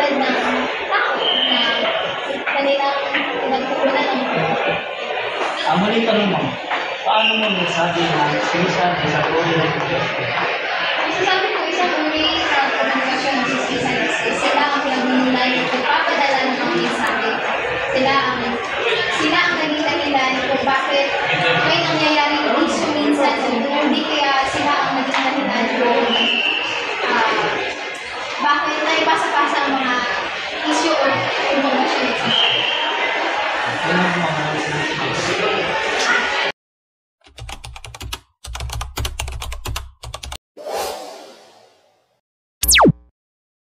tulad ng takot na kanilang pinagkukunan ng Muli tanong mo, paano mo nasabi na sinasabi sa Korea ng Diyos? Masasabi ko isang uri sa komunikasyon ng sisisan